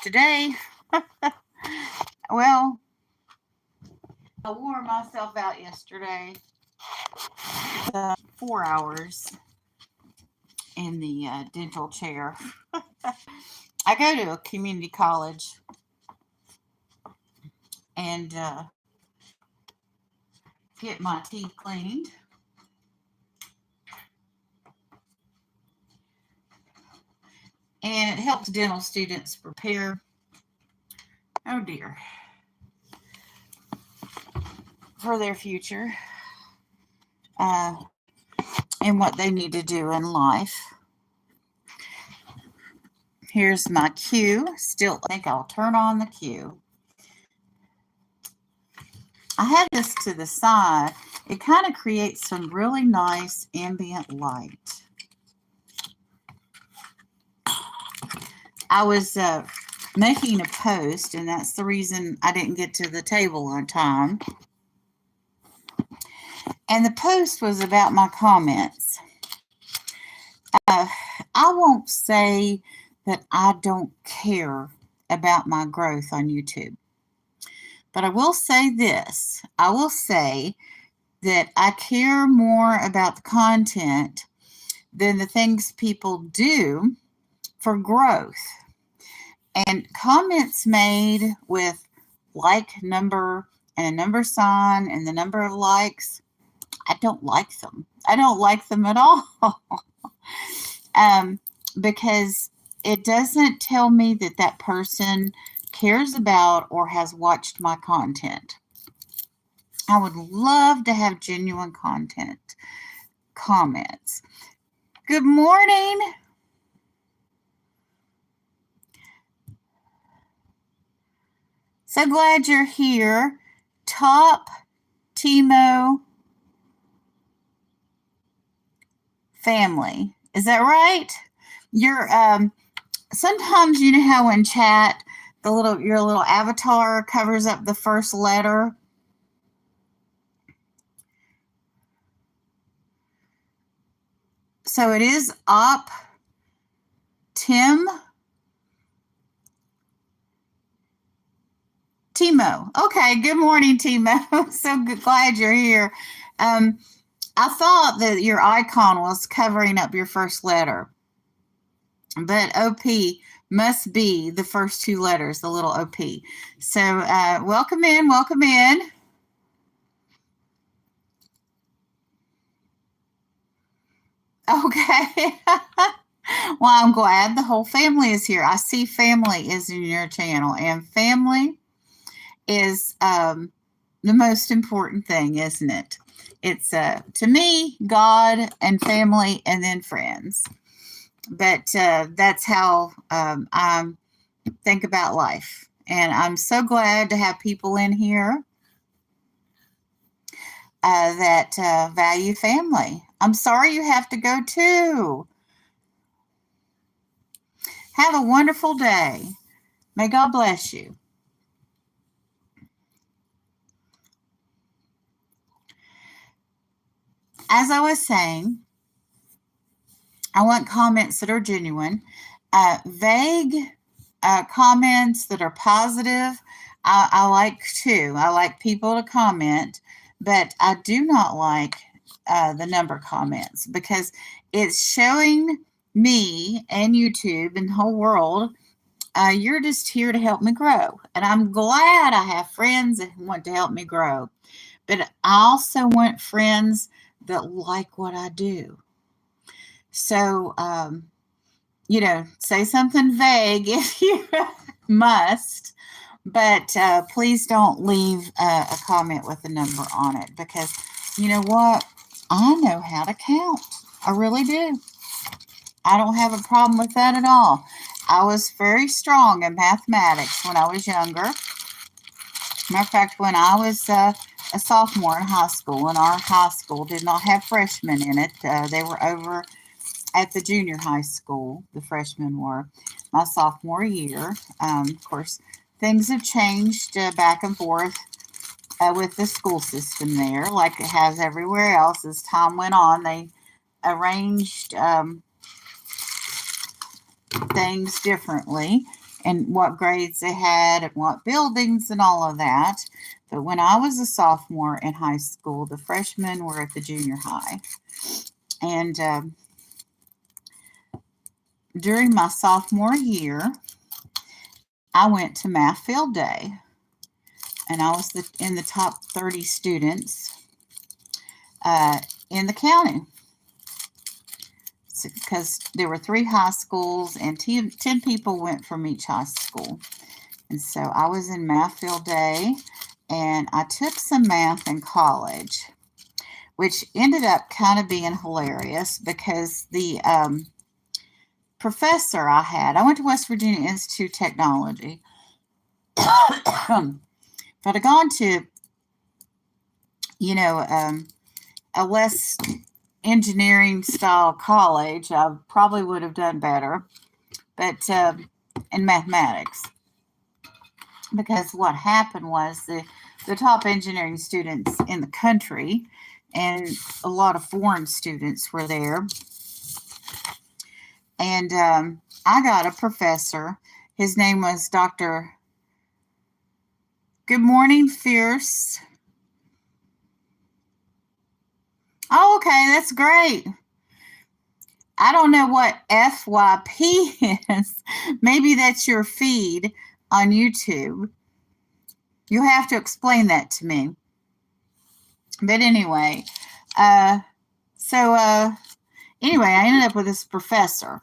Today, well, I wore myself out yesterday. 4 hours in the dental chair. I go to a community college and get my teeth cleaned. And it helps dental students prepare, oh dear, for their future uh, and what they need to do in life. Here's my cue. Still, I think I'll turn on the cue. I had this to the side. It kind of creates some really nice ambient light. I was making a post, and that's the reason I didn't get to the table on time. And the post was about my comments. I won't say that I don't care about my growth on YouTube. But I will say this. I will say that I care more about the content than the things people do for growth. And comments made with like number and a number sign and the number of likes, I don't like them. I don't like them at all. Because it doesn't tell me that that person cares about or has watched my content. I would love to have genuine content comments. Good morning. So glad you're here. Top Timo family. Is that right? You're sometimes you know how in chat your little avatar covers up the first letter. So it is Op Timo. Okay, good morning, Timo. So glad you're here. I thought that your icon was covering up your first letter, but OP must be the first two letters, the little OP. So welcome in, welcome in. Okay. Well, I'm glad the whole family is here. I see family is in your channel, and family is the most important thing, isn't it? It's to me, God and family, and then friends. But that's how I think about life. And I'm so glad to have people in here that value family. I'm sorry you have to go too. Have a wonderful day. May God bless you. As I was saying, I want comments that are genuine. Vague comments that are positive, I like too. I like people to comment, but I do not like the number comments because it's showing me and YouTube and the whole world, you're just here to help me grow. And I'm glad I have friends that want to help me grow. But I also want friends that like what I do. So, say something vague if you must, but please don't leave a comment with a number on it because you know what? I know how to count. I really do. I don't have a problem with that at all. I was very strong in mathematics when I was younger. Matter of fact, when I was a sophomore in high school, and our high school did not have freshmen in it, they were over at the junior high school, the freshmen were, my sophomore year. Of course, things have changed back and forth with the school system there, like it has everywhere else. As time went on, they arranged things differently. and what grades they had and what buildings and all of that. But when I was a sophomore in high school, the freshmen were at the junior high. And during my sophomore year, I went to Math Field Day, and I was in the top 30 students in the county, because there were 3 high schools and 10 people went from each high school. And so I was in Math Field Day, and I took some math in college, which ended up kind of being hilarious because the professor I went to West Virginia Institute of Technology. If I'd have gone to, a less engineering style college, I probably would have done better, but in mathematics. Because what happened was the top engineering students in the country, and a lot of foreign students were there. And I got a professor. His name was Dr. Good morning, Fierce. Oh, okay, that's great. I don't know what FYP is. Maybe that's your feed on YouTube. You'll have to explain that to me. But anyway, anyway, I ended up with this professor,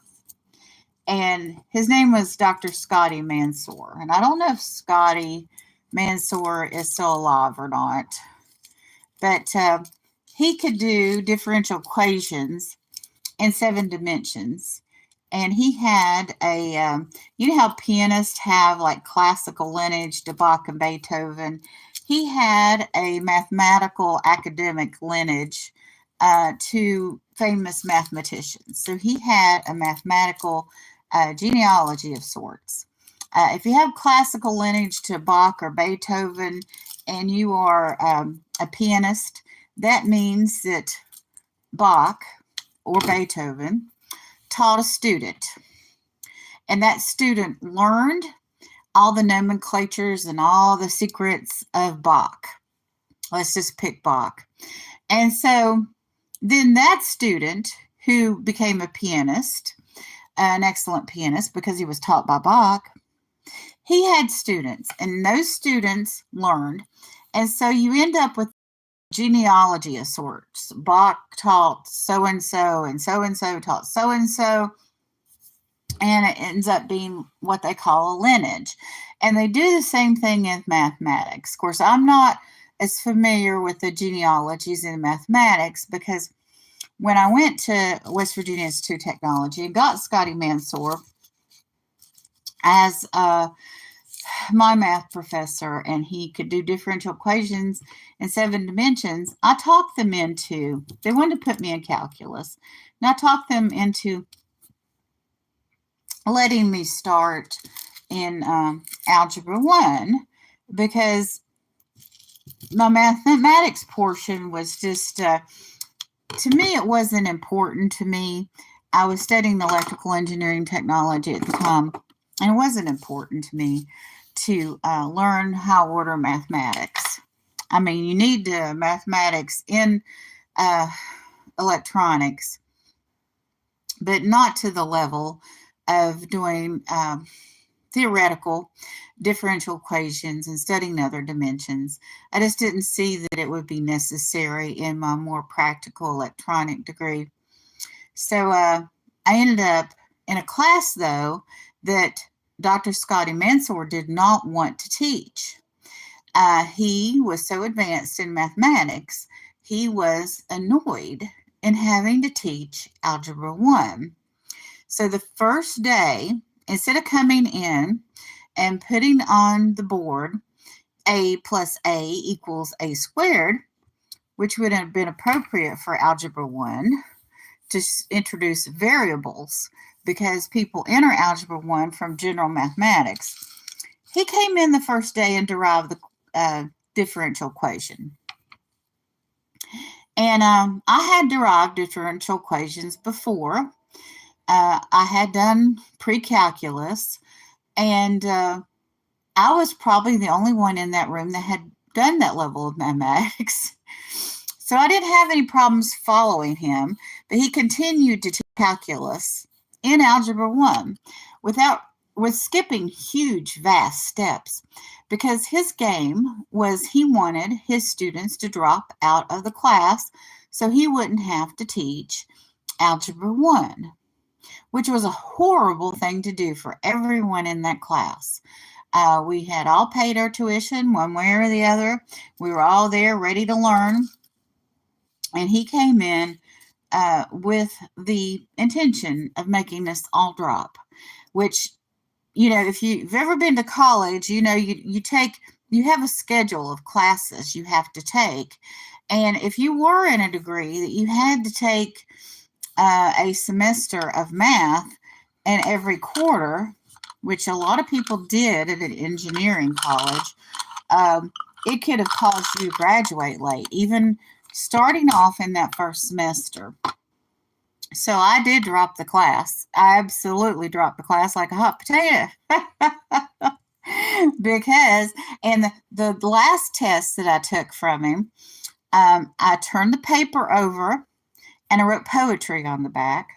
and his name was Dr. Scotty Mansour. And I don't know if Scotty Mansour is still alive or not, but he could do differential equations in 7 dimensions. And he had a, you know how pianists have like classical lineage to Bach and Beethoven? He had a mathematical academic lineage to famous mathematicians. So he had a mathematical genealogy of sorts. If you have classical lineage to Bach or Beethoven and you are a pianist, that means that Bach or Beethoven taught a student, and that student learned all the nomenclatures and all the secrets of Bach. Let's just pick Bach. And so then that student who became a pianist, an excellent pianist because he was taught by Bach, he had students, and those students learned. And so you end up with genealogy of sorts. Bach taught so-and-so, and so-and-so taught so-and-so, and it ends up being what they call a lineage. And they do the same thing in mathematics. Of course, I'm not as familiar with the genealogies in mathematics because when I went to West Virginia Institute of Technology and got Scotty Mansour as my math professor, and he could do differential equations in 7 dimensions, I talked them into, they wanted to put me in calculus, and I talked them into letting me start in Algebra 1 because my mathematics portion was just, to me, it wasn't important to me. I was studying electrical engineering technology at the time, and it wasn't important to me to learn how order mathematics. I mean, you need mathematics in electronics, but not to the level of doing theoretical differential equations and studying other dimensions. I just didn't see that it would be necessary in my more practical electronic degree. So I ended up in a class, though, that Dr. Scotty Mansour did not want to teach. He was so advanced in mathematics, he was annoyed in having to teach Algebra 1. So the first day, instead of coming in and putting on the board a plus a equals a squared, which would have been appropriate for Algebra 1 to introduce variables because people enter Algebra 1 from general mathematics, he came in the first day and derived the differential equation. And I had derived differential equations before. I had done pre-calculus, And I was probably the only one in that room that had done that level of mathematics. So I didn't have any problems following him, but he continued to teach calculus in Algebra 1 without with skipping huge, vast steps because his game was he wanted his students to drop out of the class so he wouldn't have to teach Algebra 1, which was a horrible thing to do for everyone in that class. We had all paid our tuition one way or the other. We were all there ready to learn. And he came in with the intention of making us all drop, which, if you've ever been to college, you have a schedule of classes you have to take. And if you were in a degree that you had to take a semester of math in every quarter, which a lot of people did at an engineering college, it could have caused you to graduate late, even starting off in that first semester. So I did drop the class. I absolutely dropped the class like a hot potato. Because, and the last test that I took from him, I turned the paper over and I wrote poetry on the back.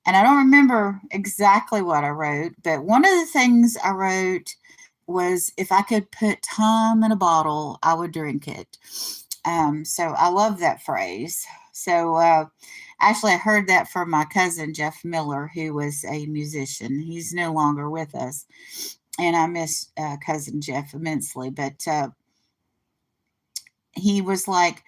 And I don't remember exactly what I wrote, but one of the things I wrote was if I could put time in a bottle, I would drink it. So I love that phrase. So actually, I heard that from my cousin, Jeff Miller, who was a musician. He's no longer with us. And I miss cousin Jeff immensely. But he was like,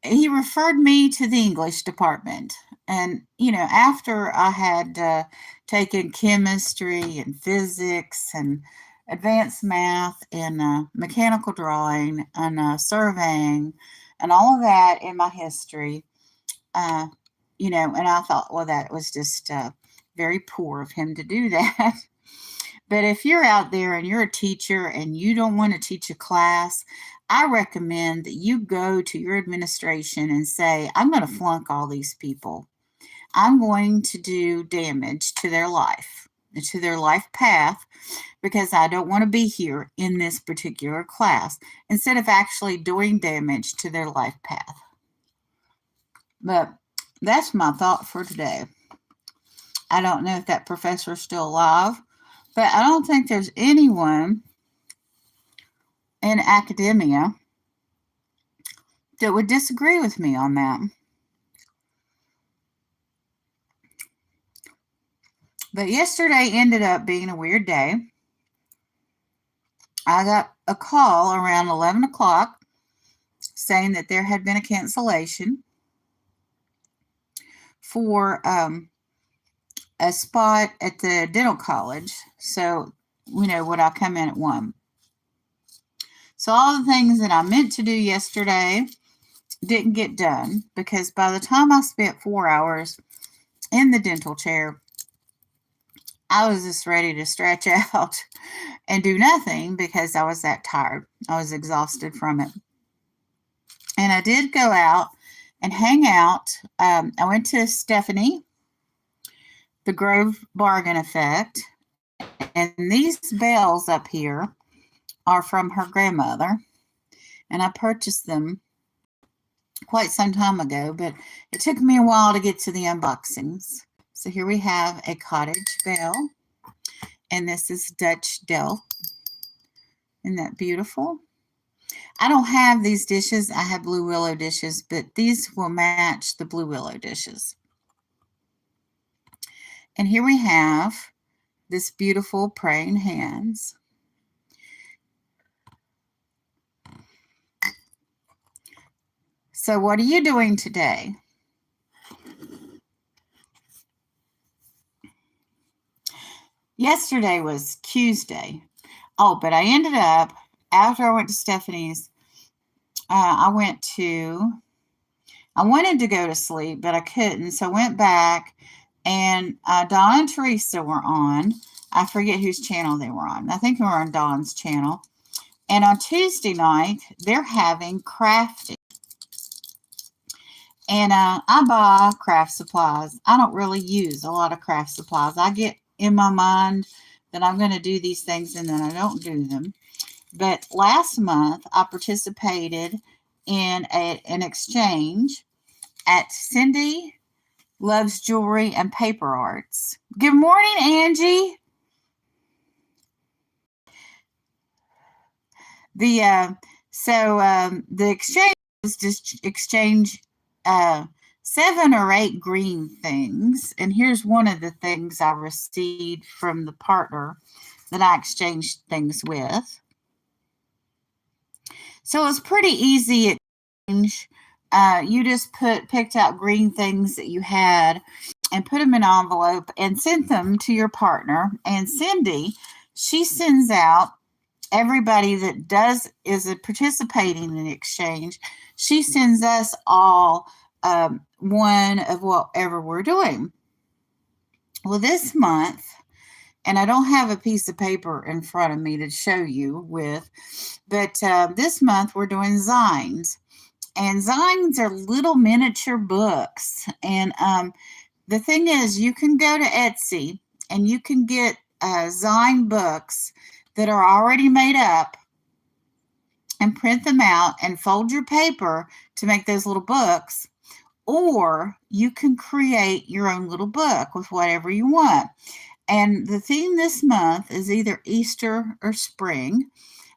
he referred me to the English department. And, after I had taken chemistry and physics and advanced math and mechanical drawing and surveying and all of that in my history, and I thought, well, that was just very poor of him to do that. But if you're out there and you're a teacher and you don't want to teach a class, I recommend that you go to your administration and say, I'm going to flunk all these people. I'm going to do damage to their life path, because I don't want to be here in this particular class, instead of actually doing damage to their life path. But that's my thought for today. I don't know if that professor's still alive, but I don't think there's anyone in academia that would disagree with me on that. But yesterday ended up being a weird day. I got a call around 11 o'clock saying that there had been a cancellation for a spot at the dental college. So, would I come in at 1? So all the things that I meant to do yesterday didn't get done, because by the time I spent 4 hours in the dental chair, I was just ready to stretch out and do nothing because I was that tired. I was exhausted from it. And I did go out and hang out. I went to Stephanie, the Grove Bargain Effect, and these bells up here are from her grandmother, and I purchased them quite some time ago, but it took me a while to get to the unboxings. So here we have a cottage bell, and this is Dutch Delft. Isn't that beautiful? I don't have these dishes. I have Blue Willow dishes, but these will match the Blue Willow dishes. And here we have this beautiful praying hands. So what are you doing today? Yesterday was Tuesday. Oh, but I ended up, after I went to Stephanie's, I wanted to go to sleep, but I couldn't. So I went back, and Dawn and Teresa were on. I forget whose channel they were on. I think they were on Dawn's channel. And on Tuesday night, they're having crafting. And I buy craft supplies. I don't really use a lot of craft supplies. I get in my mind that I'm going to do these things and then I don't do them. But last month, I participated in an exchange at Cindy Loves Jewelry and Paper Arts. Good morning, Angie. The exchange was just exchange 7 or 8 green things, and here's one of the things I received from the partner that I exchanged things with. So it was pretty easy exchange. You just picked out green things that you had and put them in an envelope and sent them to your partner. And Cindy, she sends out everybody that is participating in the exchange. She sends us all one of whatever we're doing. Well, this month, and I don't have a piece of paper in front of me to show you with, but this month we're doing zines. And zines are little miniature books. And the thing is, you can go to Etsy and you can get zine books that are already made up and print them out and fold your paper to make those little books. Or you can create your own little book with whatever you want. And the theme this month is either Easter or spring.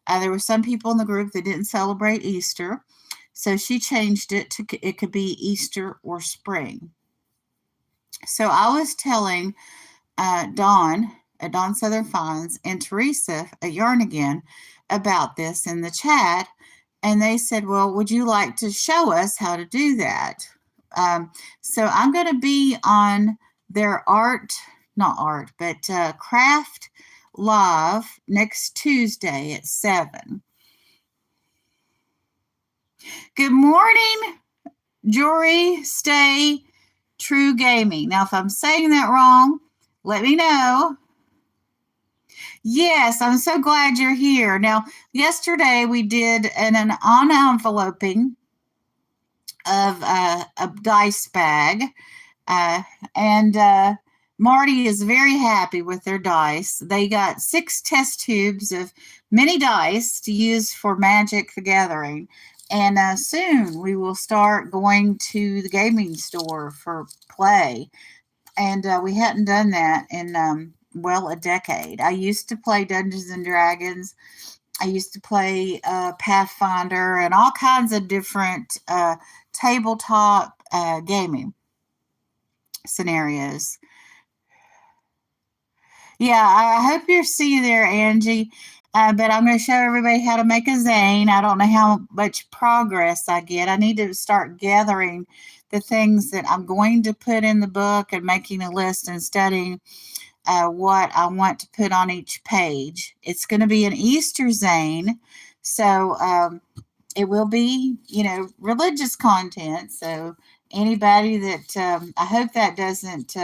There were some people in the group that didn't celebrate Easter, so she changed it to it could be Easter or spring. So I was telling Dawn at Dawn Southern Finds and Teresa at Yarn Again about this in the chat, and they said, well, would you like to show us how to do that? So I'm going to be on their craft live next Tuesday at 7. Good morning, Jory Stay True Gaming. Now, if I'm saying that wrong, let me know. Yes, I'm so glad you're here. Now, yesterday we did an enveloping of a dice bag, and Marty is very happy with their dice. They got 6 test tubes of mini dice to use for Magic the Gathering. And soon we will start going to the gaming store for play. And we hadn't done that in, a decade. I used to play Dungeons and Dragons. I used to play Pathfinder and all kinds of different tabletop gaming scenarios. Yeah, I hope you're seeing there, Angie. But I'm going to show everybody how to make a zine. I don't know how much progress I get. I need to start gathering the things that I'm going to put in the book and making a list and studying what I want to put on each page. It's going to be an Easter zine, so it will be, religious content. So anybody that, I hope that doesn't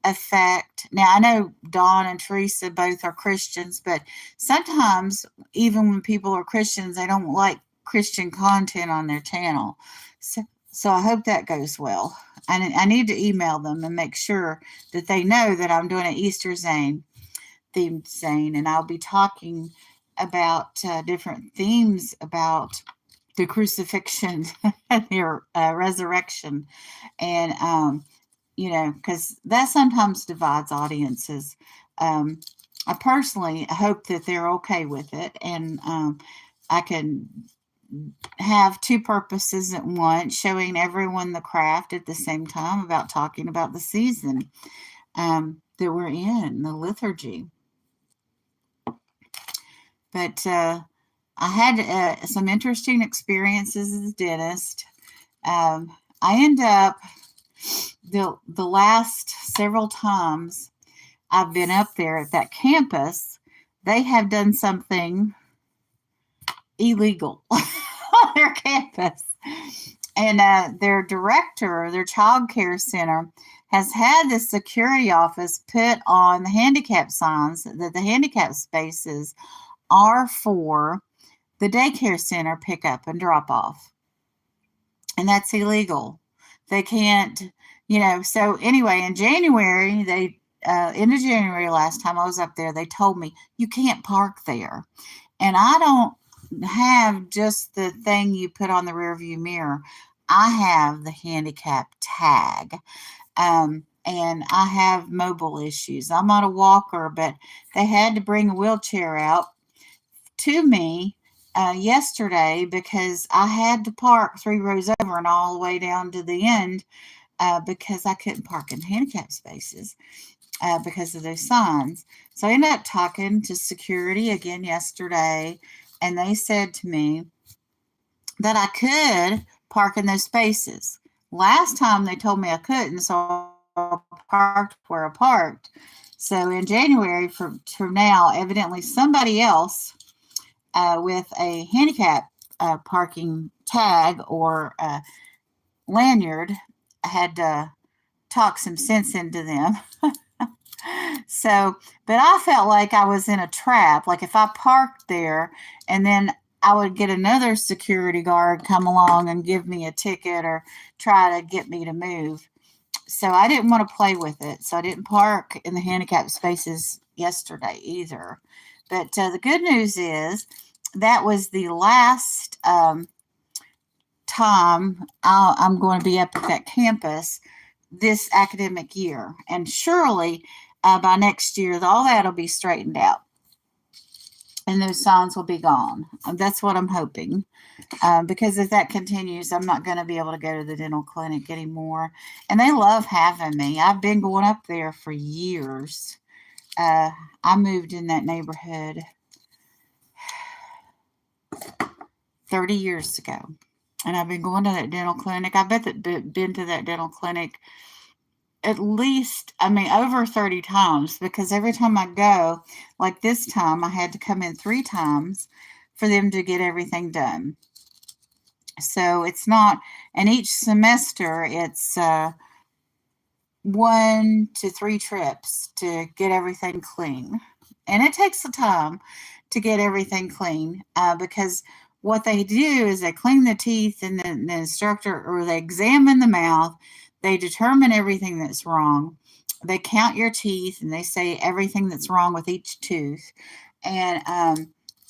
affect. Now, I know Dawn and Teresa both are Christians, but sometimes even when people are Christians, they don't like Christian content on their channel. So I hope that goes well. I need to email them and make sure that they know that I'm doing an Easter themed zine, and I'll be talking about different themes about the crucifixion and their resurrection, and because that sometimes divides audiences. I personally hope that they're okay with it, and I can have 2 purposes at once, showing everyone the craft at the same time about talking about the season that we're in, the liturgy. But I had some interesting experiences as a dentist. I end up the last several times I've been up there at that campus, they have done something illegal on their campus. And their director, their child care center, has had the security office put on the handicap signs that the handicap spaces are for the daycare center pickup and drop off. And that's illegal. They can't, so anyway, in January, they end of January last time I was up there, they told me you can't park there. And I don't have just the thing you put on the rearview mirror. I have the handicap tag. And I have mobile issues. I'm on a walker, but they had to bring a wheelchair out to me yesterday because I had to park 3 rows over and all the way down to the end because I couldn't park in handicap spaces because of those signs. So I ended up talking to security again yesterday, and they said to me that I could park in those spaces. Last time they told me I couldn't, so I parked where I parked. So in January from now, evidently somebody else with a handicap parking tag or lanyard had to talk some sense into them. So, but I felt like I was in a trap. Like if I parked there and then I would get another security guard come along and give me a ticket or try to get me to move. So I didn't want to play with it. So I didn't park in the handicap spaces yesterday either. But the good news is that was the last time I'm going to be up at that campus this academic year. And surely by next year, all that will be straightened out and those signs will be gone. That's what I'm hoping. Because if that continues, I'm not going to be able to go to the dental clinic anymore. And they love having me. I've been going up there for years. I moved in that neighborhood 30 years ago. And I've been going to that dental clinic. I bet that been to that dental clinic at least, over 30 times because every time I go, like this time, I had to come in 3 times for them to get everything done. So it's not, and each semester it's 1 to 3 trips to get everything clean. And it takes the time to get everything clean because what they do is they clean the teeth and the instructor, or they examine the mouth, they determine everything that's wrong. They count your teeth and they say everything that's wrong with each tooth. And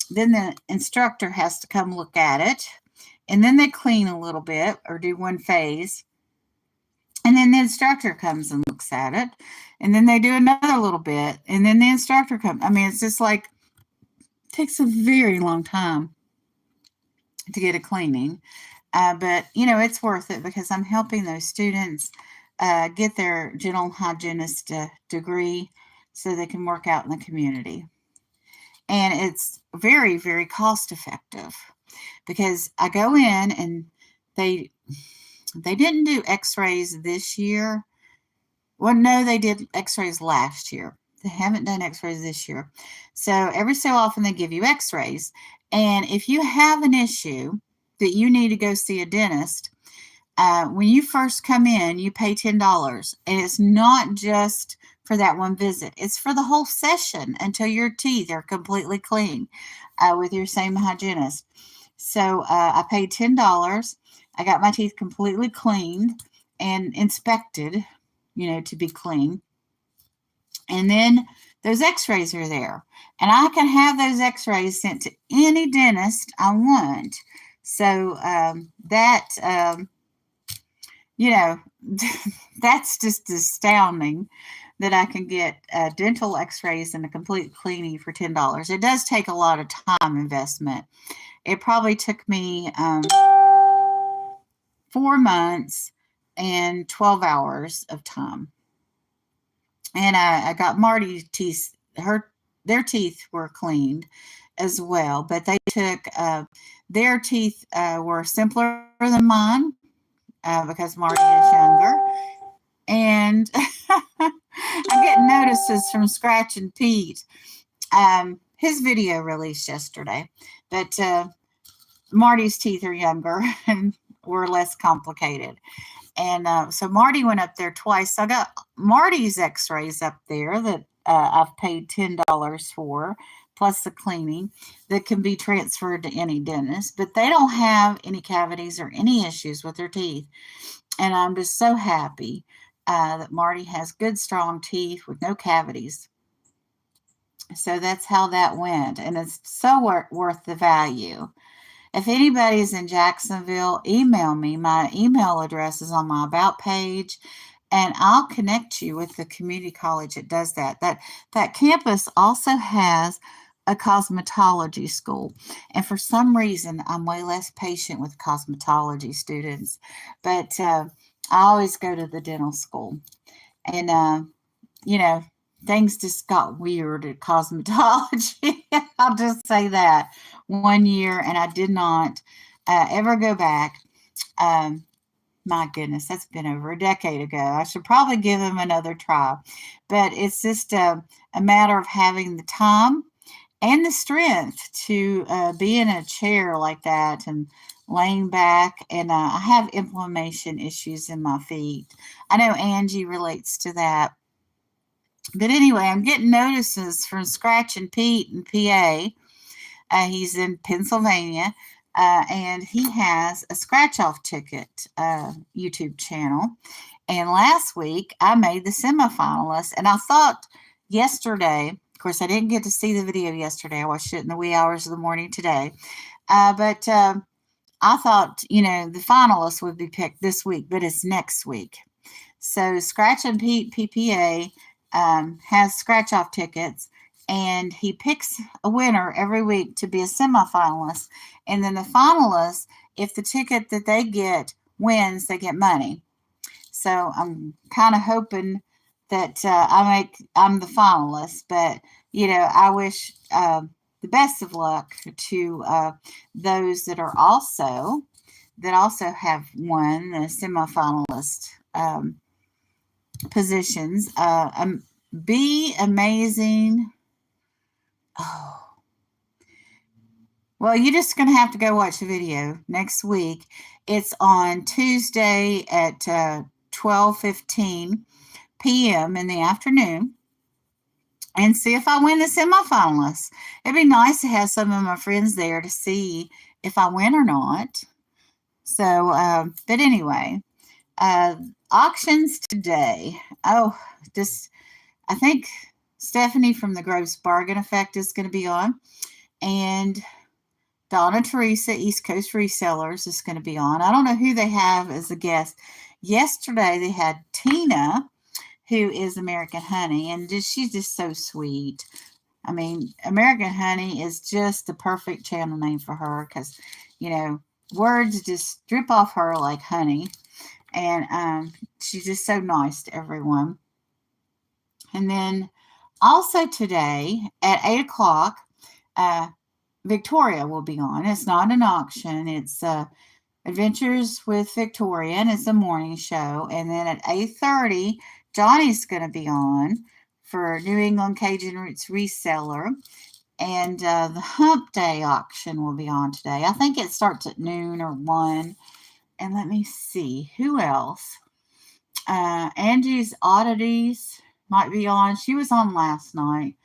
then the instructor has to come look at it. And then they clean a little bit or do one phase. And then the instructor comes and looks at it. And then they do another little bit. And then the instructor comes. It's just like, it takes a very long time to get a cleaning. But, it's worth it because I'm helping those students get their dental hygienist degree so they can work out in the community. And it's very, very cost effective because I go in and they didn't do x-rays this year. Well, no, they did x-rays last year. They haven't done x-rays this year. So every so often they give you x-rays. And if you have an issue that you need to go see a dentist, when you first come in, you pay $10. And it's not just for that one visit. It's for the whole session until your teeth are completely clean with your same hygienist. So I paid $10. I got my teeth completely cleaned and inspected, to be clean. And then those x-rays are there. And I can have those x-rays sent to any dentist I want. So that's just astounding that I can get dental x-rays and a complete cleaning for $10. It does take a lot of time investment. It probably took me 4 months and 12 hours of time. And I got Marty's teeth. Their teeth were cleaned as well, but they took their teeth were simpler than mine because Marty is younger. And I'm getting notices from Scratch and Pete. His video released yesterday, but Marty's teeth are younger and were less complicated. And so Marty went up there twice. So I got Marty's x-rays up there that I've paid $10 for, plus the cleaning that can be transferred to any dentist. But they don't have any cavities or any issues with their teeth. And I'm just so happy that Marty has good, strong teeth with no cavities. So that's how that went. And it's so worth the value. If anybody's in Jacksonville, email me. My email address is on my About page, and I'll connect you with the community college that does that. That campus also has a cosmetology school, and for some reason, I'm way less patient with cosmetology students, but I always go to the dental school, and you know, things just got weird at cosmetology. I'll just say that one year, and I did not ever go back. Um, my goodness, that's been over a decade ago. I should probably give them another try. But it's just a matter of having the time and the strength to be in a chair like that and laying back. And I have inflammation issues in my feet. I know Angie relates to that. But anyway, I'm getting notices from Scratch and Pete in PA. He's in Pennsylvania, and he has a scratch off ticket YouTube channel. And last week, I made the semifinalist, and I thought yesterday, of course, I didn't get to see the video yesterday. I watched it in the wee hours of the morning today. But I thought, the finalists would be picked this week, but it's next week. So Scratch and Pete PPA has scratch off tickets, and he picks a winner every week to be a semifinalist. And then the finalists, if the ticket that they get wins, they get money. So I'm kind of hoping that I'm the finalist, but I wish the best of luck to those that also have won the semifinalist positions. Be amazing. Oh. Well, you're just going to have to go watch the video next week. It's on Tuesday at 12:15 p.m. in the afternoon, and see if I win the semifinalists. It'd be nice to have some of my friends there to see if I win or not. So, but anyway, auctions today. Oh, I think Stephanie from the Gross Bargain Effect is going to be on, and Donna Teresa, East Coast Resellers, is going to be on. I don't know who they have as a guest. Yesterday, they had Tina, who is American Honey, and she's just so sweet. I mean, American Honey is just the perfect channel name for her because, words just drip off her like honey. And she's just so nice to everyone. And then also today at 8 o'clock, Victoria will be on. It's not an auction. It's Adventures with Victoria, and it's a morning show. And then at 8:30, Johnny's going to be on for New England Cajun Roots Reseller. And the Hump Day auction will be on today. I think it starts at noon or 1. And let me see. Who else? Angie's Oddities might be on. She was on last night.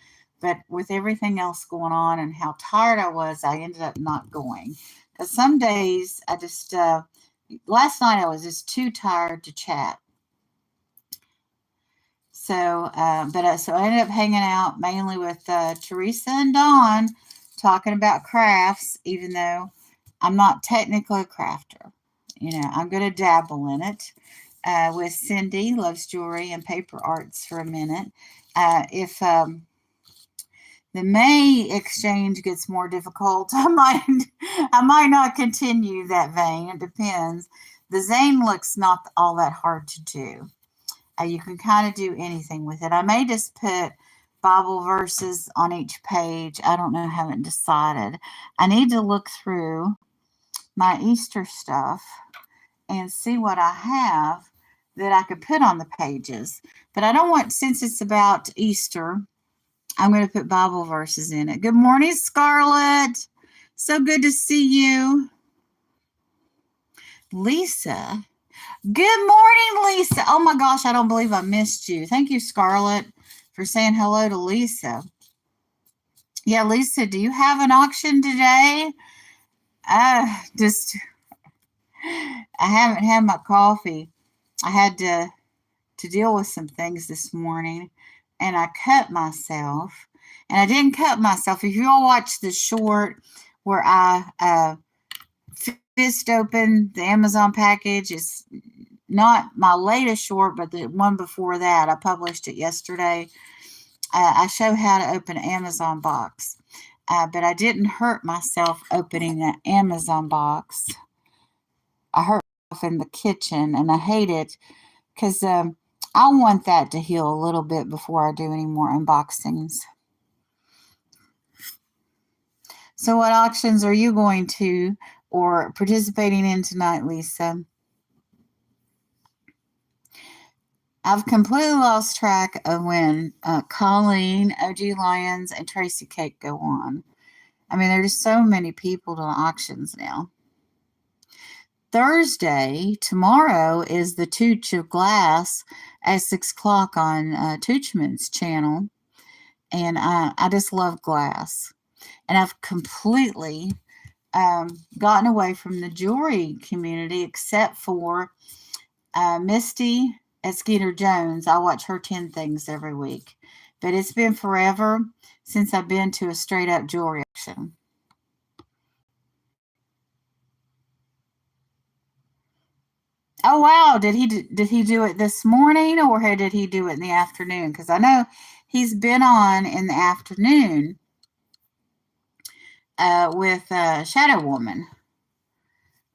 But with everything else going on and how tired I was, I ended up not going. Because some days I just, last night I was just too tired to chat. So, so I ended up hanging out mainly with Teresa and Dawn, talking about crafts, even though I'm not technically a crafter. I'm going to dabble in it. With Cindy, loves jewelry and paper arts for a minute. If the May exchange gets more difficult, I might not continue that vein. It depends. The Zane looks not all that hard to do. You can kind of do anything with it. I may just put Bible verses on each page. I don't know. I haven't decided. I need to look through my Easter stuff and see what I have that I could put on the pages. But I don't want, since it's about Easter, I'm going to put Bible verses in it. Good morning, Scarlett. So good to see you. Lisa. Good morning, Lisa. Oh my gosh, I don't believe I missed you. Thank you, Scarlett, for saying hello to Lisa. Yeah, Lisa, do you have an auction today? I haven't had my coffee. I had to to deal with some things this morning, and I cut myself. And I didn't cut myself. If you all watch the short where I fist open the Amazon package, it's not my latest short, but the one before that. I published it yesterday. I show how to open an Amazon box, but I didn't hurt myself opening the Amazon box. I hurt myself in the kitchen, and I hate it because I want that to heal a little bit before I do any more unboxings. So what auctions are you going to or participating in tonight, Lisa? I've completely lost track of when Colleen, OG Lions, and Tracy Cake go on. I mean, there's so many people to the auctions now. Thursday, tomorrow, is the Tooch of Glass at 6 o'clock on Toochman's channel. And I just love glass. And I've completely gotten away from the jewelry community except for Misty at Skeeter Jones. I watch her 10 things every week. But it's been forever since I've been to a straight up jewelry auction. Oh wow! Did he do it this morning, or did he do it in the afternoon? Because I know he's been on in the afternoon with Shadow Woman.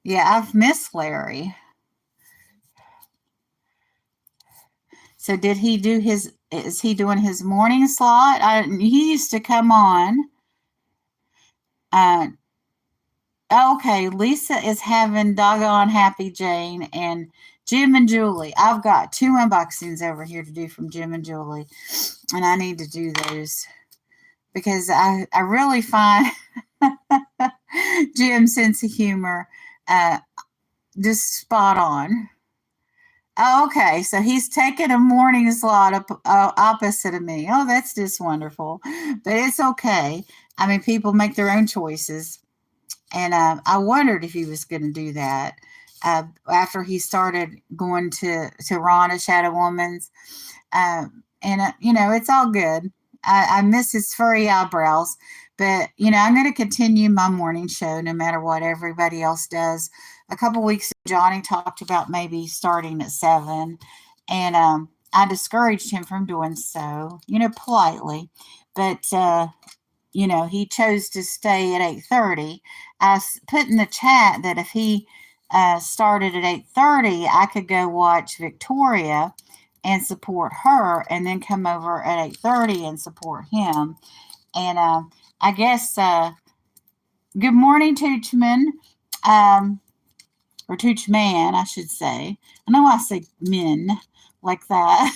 Yeah, I've missed Larry. So did he do his? Is he doing his morning slot? He used to come on. Okay, Lisa is having doggone Happy Jane and Jim and Julie. I've got 2 unboxings over here to do from Jim and Julie, and I need to do those because I really find Jim's sense of humor just spot on. Oh, okay, so he's taking a morning slot opposite of me. Oh, that's just wonderful, but it's okay. I mean, people make their own choices. And I wondered if he was going to do that after he started going to Rhonda Shadow Woman's. And, it's all good. I miss his furry eyebrows. But, I'm going to continue my morning show no matter what everybody else does. A couple weeks ago, Johnny talked about maybe starting at 7. And I discouraged him from doing so, politely. But he chose to stay at 8:30. I put in the chat that if he started at 8:30, I could go watch Victoria and support her, and then come over at 8:30 and support him. And I guess good morning, Toochman, or Toochman, I should say. I know I say men like that,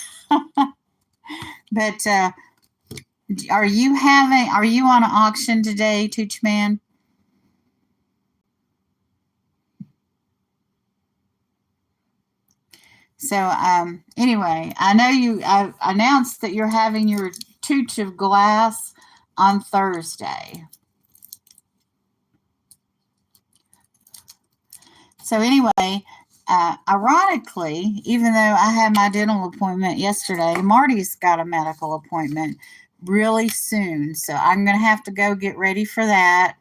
but. Are you on an auction today, Toochman? So, anyway, I know I announced that you're having your Tooch of Glass on Thursday. So anyway, ironically, even though I had my dental appointment yesterday, Marty's got a medical appointment really soon. So I'm going to have to go get ready for that.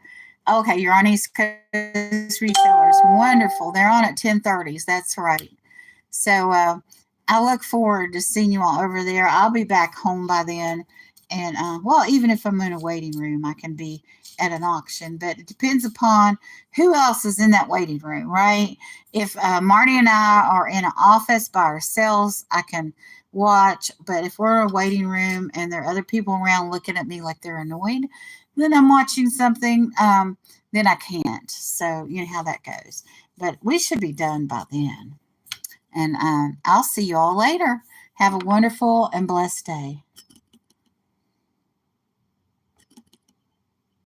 Okay, you're on East Coast Retailers. Wonderful. They're on at 10:30. That's right. So I look forward to seeing you all over there. I'll be back home by then. And, even if I'm in a waiting room, I can be at an auction. But it depends upon who else is in that waiting room, right? If Marty and I are in an office by ourselves, I can watch. But if we're in a waiting room and there are other people around looking at me like they're annoyed, then I'm watching something, then I can't. So you know how that goes. But we should be done by then. And I'll see you all later. Have a wonderful and blessed day.